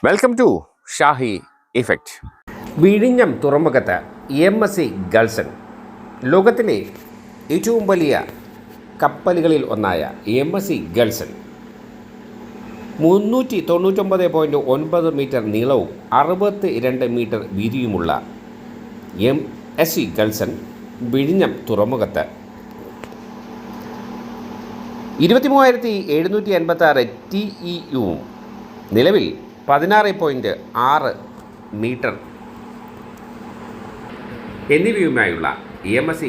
Welcome to Shahi effect. വിഴിഞ്ഞം തുറമുഖത്ത് MSC ഗൾസൺ ലോകത്തിലെ ഏറ്റവും വലിയ കപ്പലുകളിൽ ഒന്നായ MSC ഗൾസൺ 399.9 മീറ്റർ നീളവും 62 മീറ്റർ വീതിയുമുള്ള MSC ഗൾസൺ വിഴിഞ്ഞം തുറമുഖത്ത് 23,756 TEU നിലവിൽ 16.6 മീറ്റർ എന്നിവയുമായുള്ള MSC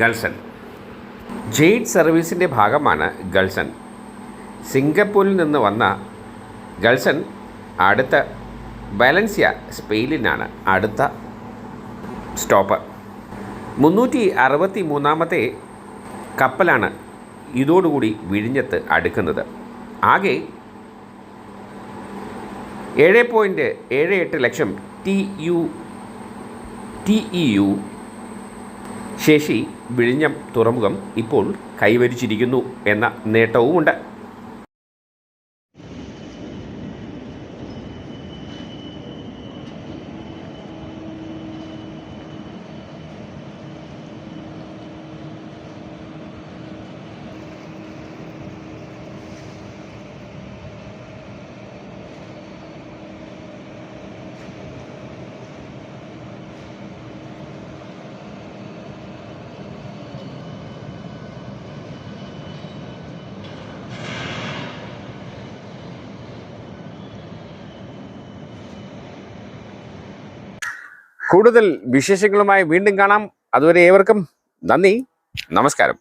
ഗൾസൺ ജെയ്ഡ് സർവീസിൻ്റെ ഭാഗമാണ് ഗൾസൺ. സിംഗപ്പൂരിൽ നിന്ന് വന്ന ഗൾസൺ അടുത്ത വലൻസിയ സ്പെയിനിലാണ് അടുത്ത സ്റ്റോപ്പ്. 363ാമത്തെ കപ്പലാണ് ഇതോടുകൂടി വിഴിഞ്ഞത്ത് അടുക്കുന്നത്. ആകെ 7.78 ലക്ഷം TEU ശേഷി വിഴിഞ്ഞം തുറമുഖം ഇപ്പോൾ കൈവരിച്ചിരിക്കുന്നു എന്ന നേട്ടവുമുണ്ട്. കൂടുതൽ വിശേഷങ്ങളുമായി വീണ്ടും കാണാം. അതുവരെ ഏവർക്കും നന്ദി, നമസ്കാരം.